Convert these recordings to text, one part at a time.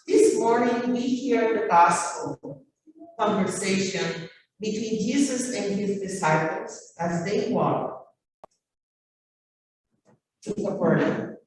this morning we hear the gospel conversation between Jesus and his disciples as they walk to Capernaum.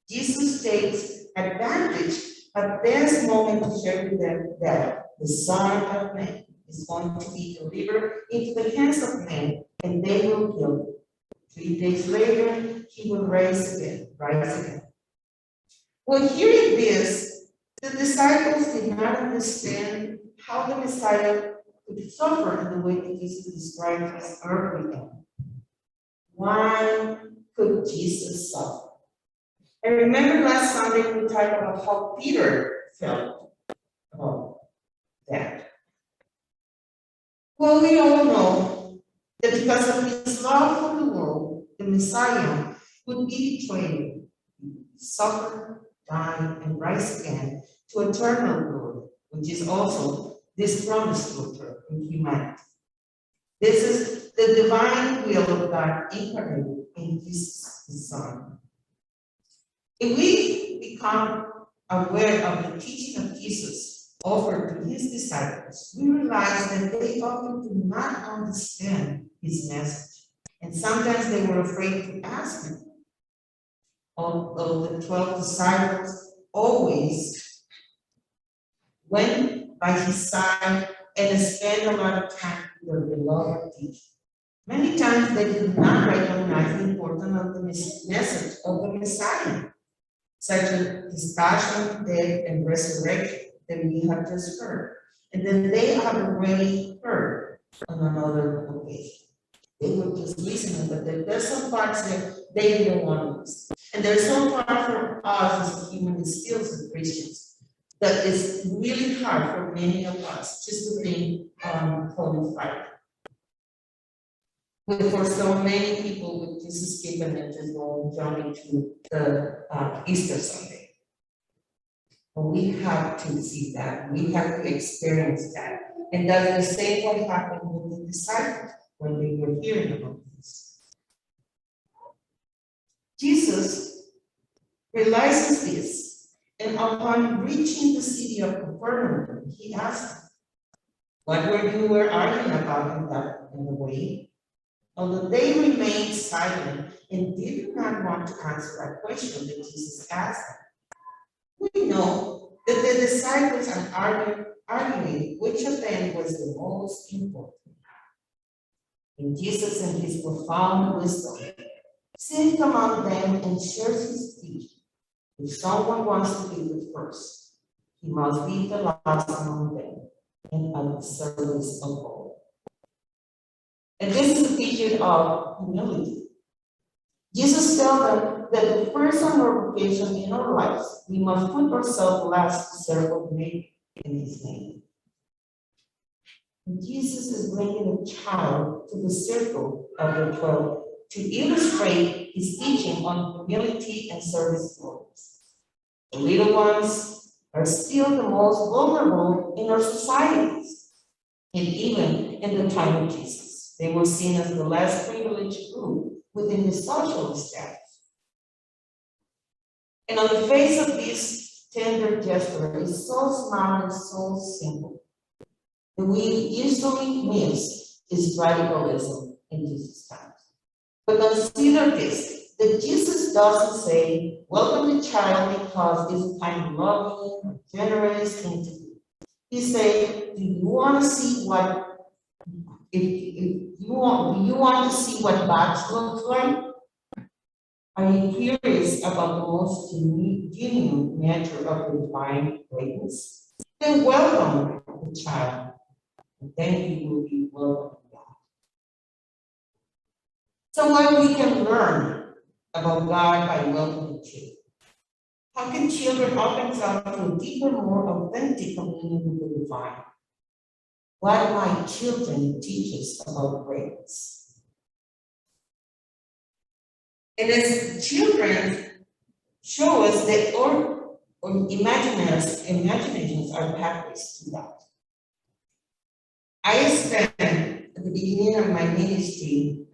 Jesus takes advantage of this moment to share with them that the Son of Man is going to be delivered into the hands of men, and they will kill him. 3 days later, he will rise again. When hearing this, the disciples did not understand how the Messiah could suffer in the way that Jesus described his earthly end. Why could Jesus suffer? I remember last Sunday we talked about how Peter felt about that. Well, we all know that because of his love for the world, the Messiah would be betrayed, suffer, die, and rise again to eternal glory, which is also this promise to humanity. This is the divine will of God incarnate in Jesus, his Son. If we become aware of the teaching of Jesus offered to his disciples, we realize that they often do not understand his message. And sometimes they were afraid to ask him. Although the 12 disciples always went by his side and spent a lot of time with their beloved teacher. Many times they did not recognize the importance of the message of the Messiah, such as his passion, death, and resurrection that we have just heard, and that they have already heard on another occasion. They were just listening, but there's some parts that they didn't want to listen. And there's some part from us as human skills as Christians that is really hard for many of us just to think qualified. But for so many people, we just skip and then just go jump into the Easter Sunday. But we have to see that. We have to experience that. And that's the same what happened with the disciples when they were hearing about this. Jesus realizes this, and upon reaching the city of Capernaum, he asked them, what were you arguing about in the way? Although they remained silent and did not want to answer that question that Jesus asked them, we know that the disciples are arguing which of them was the most important. And Jesus, in his profound wisdom, sits among them and shares his teaching. If someone wants to be the first, he must be the last among them and at the service of all. And this is a teaching of humility. Jesus tells them that the first on our vocation in our lives, we must put ourselves last to serve our neighbor in his name. And Jesus is bringing a child to the circle of the 12 to illustrate his teaching on humility and service to others. The little ones are still the most vulnerable in our societies, and even in the time of Jesus. They were seen as the less privileged group within the social status. And on the face of this tender gesture is so small and so simple that we easily miss its radicalism in Jesus' times. But consider this, that Jesus doesn't say, welcome the child because it's kind of loving, generous thing to do. He said, do you want to see what do you want to see what God looks like? Are you curious about the most genuine nature of the divine greatness? Then welcome the child, and then you will be welcome God. So what we can learn about God by welcoming children? How can children open up to a deeper, more authentic communion with the divine? What might children teach us about greatness? And as children show us that or imaginations are pathways to that. I spent at the beginning of my ministry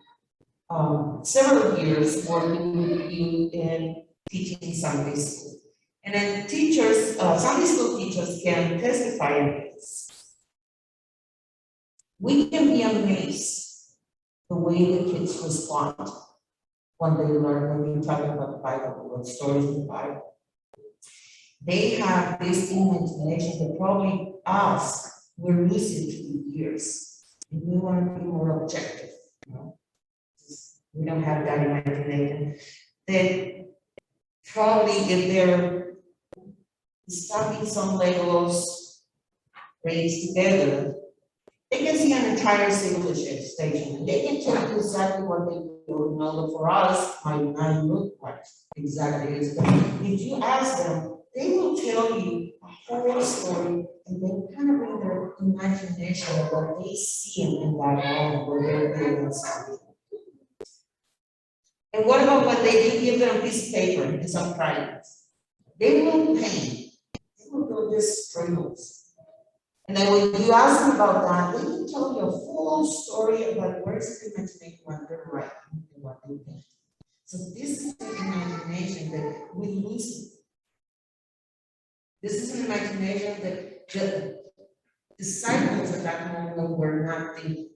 several years working with youth and teaching Sunday school. And then teachers, Sunday school teachers can testify on this. We can be amazed the way the kids respond when they learn, when we talk about the Bible, what stories in the Bible. They have this imagination that probably us, we're losing through the years. And we want to be more objective, you know. We don't have that imagination. That probably if they're stuffing some Legos raised together, they can see an entire civilization station, and they can tell you exactly what they do. You know, for us, might not look like exactly as that. If you ask them, they will tell you a whole story, and they kind of bring their imagination of what they see in that moment where they're building something. And what about when they do give them a piece of paper and some crayons? They will paint. They will build this scribbles. And then when you ask them about that, they can tell you a full story about where is the imagination what they're writing and what they think. So this is the imagination that we lose. This is an imagination that the disciples at that moment were not thinking.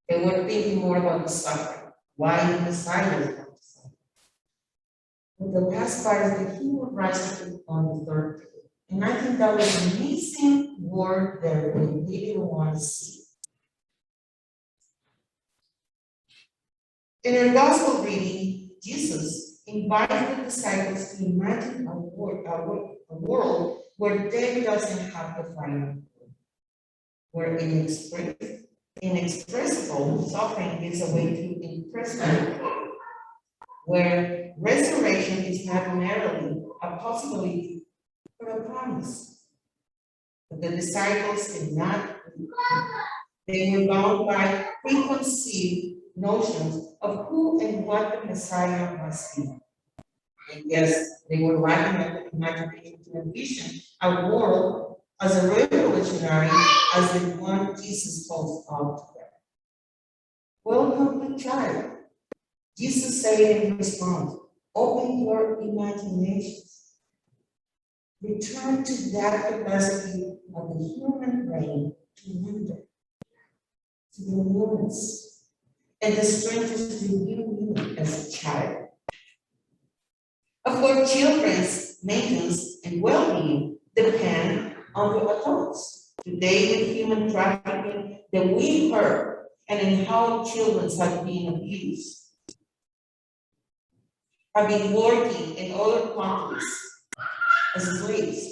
They were thinking more about the suffering. Why the disciples want to suffer? But the last part is that he will rise up on the third day. And I think that was an amazing word that we didn't want to see. In our gospel reading, Jesus invited the disciples to imagine a world where death doesn't have the final word, where inexpressible suffering is a way to impress people, where resurrection is not merely a possibility but a promise. But the disciples did not. They were bound by preconceived notions of who and what the Messiah must be. And yes, they were lacking the imagination to envision a world as a revolutionary as the one Jesus calls out to them. Welcome to child. Jesus said in response, open your imaginations. Return to that capacity of the human brain to wonder, to the newness, and the strength to you as a child. Of course, children's maintenance and well-being depend on the adults. Today, with human trafficking that we heard, and in how children have been abused, have been working in other countries as slaves,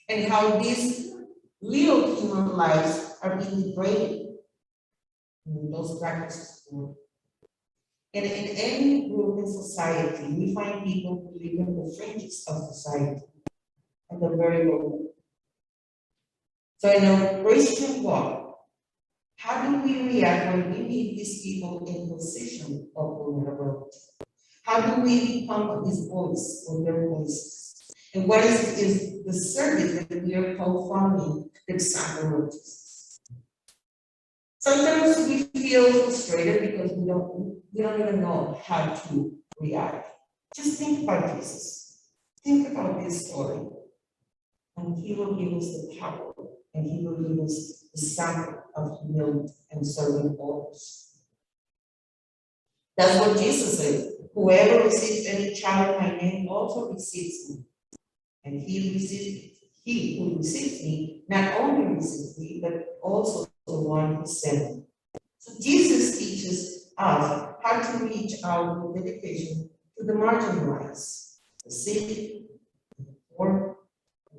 and how these little human lives are being degraded in those practices. And in any group in society, we find people who live in the fringes of society, at the very low. So in our Christian walk, how do we react when we meet these people in position of vulnerability? How do we become his voice or their voices? And what is the service that we are called following the example of Jesus? Sometimes we feel frustrated because we don't even know how to react. Just think about Jesus. Think about this story. And he will give us the power, and he will give us the sample of humility and serving others. That's what Jesus said. Whoever receives any child in my name also receives me. And he who receives me not only receives me, but also the one who sent me. So Jesus teaches us how to reach out with dedication to the marginalized, the sick, the poor,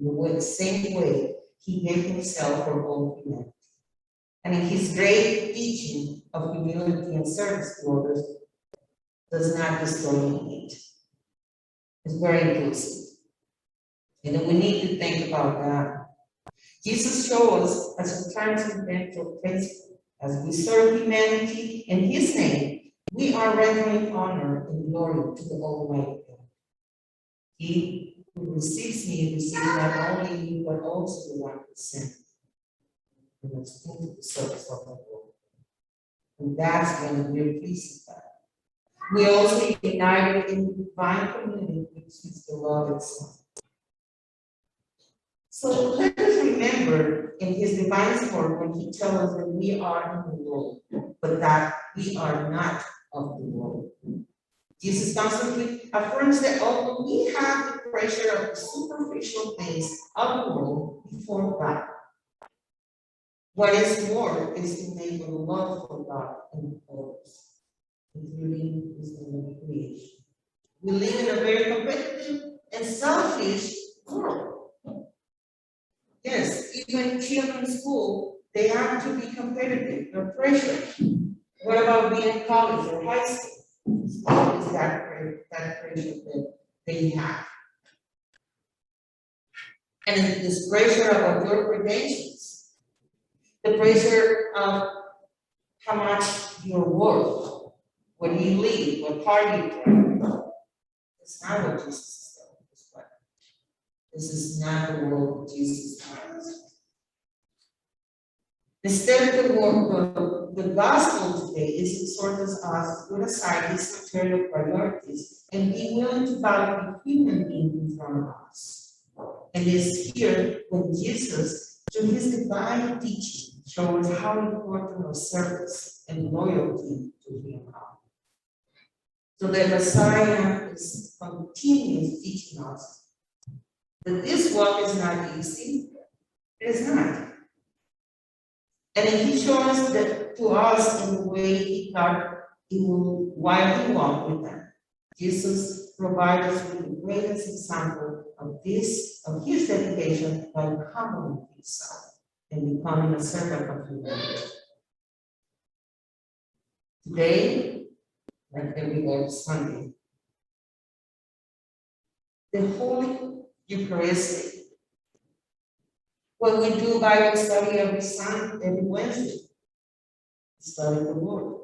in the same way he gave himself for all humanity. And in his great teaching of humility and service to others, does not discriminate. It's very inclusive. And then we need to think about that. Jesus showed us as a transcendental principle. As we serve humanity in his name, we are rendering honor and glory to the Almighty God. He who receives me receives not only me, but also the one who sent me. We must think of the service of the Lord. And that's when we're pleased with that. We also united in divine community, which is the love itself. So let us remember in his divine word when he tells us that we are in the world, but that we are not of the world. Jesus constantly affirms that although we have the pressure of the superficial things of the world before God, what is more is to make a love for God and others, including his own creation. We live in a very competitive and selfish world. Yes, even children in school, they have to be competitive, they're pressured. What about being in college or high school? What is that pressure that they have? And this pressure about your credentials, the pressure of how much you're worth, where you live, what party you play. That's not what Jesus is telling us. But this is not the world that Jesus has. Instead, the gospel today is exhorting us to put aside these material priorities and be willing to value the human being in front of us. And it's here when Jesus, through his divine teaching, shows how important our service and loyalty to him are. So the Messiah is continues teaching us that this walk is not easy. It is not. And he shows that to us in the way he taught while he walked with them. Jesus provides us with the greatest example of this, of his dedication by humbling himself and becoming a servant of humanity. Today, like every other Sunday, the Holy Eucharistic, what we do Bible study every Sunday, every Wednesday, study the Lord,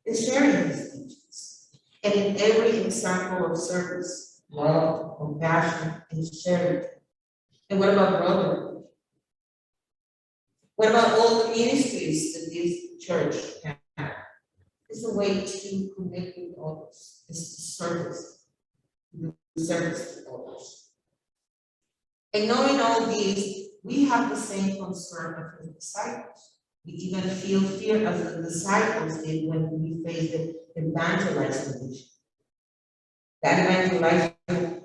is sharing his teachings. And in every example of service, love, compassion, and charity. And what about brotherhood? What about all the ministries that this church has? It's a way to connect with others. It's to service, to do service to others. And knowing all these, we have the same concern as the disciples. We even feel fear as the disciples did when we faced the evangelizing mission. That evangelizing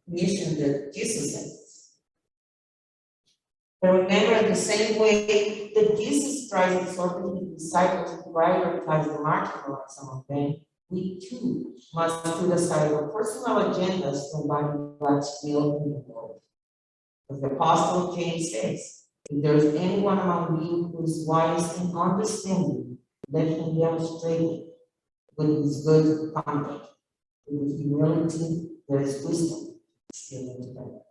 mission that Jesus sent us. But remember, in the same way that Jesus Christ exhorted his disciples to prioritize the martyrdom of some of them, we too must put aside our personal agendas to embody God's will in the world. As the Apostle James says, if there is anyone among you who is wise and understanding, let him demonstrate it with his good conduct. With humility, there is wisdom still in them.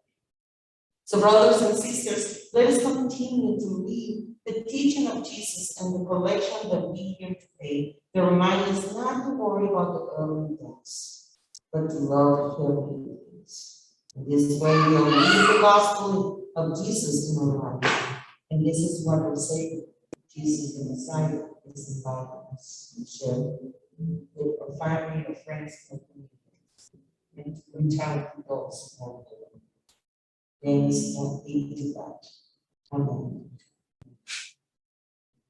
So, brothers and sisters, let us continue to read the teaching of Jesus and the collection that we hear today that remind us not to worry about the earthly things, but to love heavenly things. In this way, we will read the gospel of Jesus in our lives. And this is what the Savior, Jesus the Messiah, is inviting us to share with our family, our friends, and community, and to reach out to those who are alone. Thanks and be to God. Amen.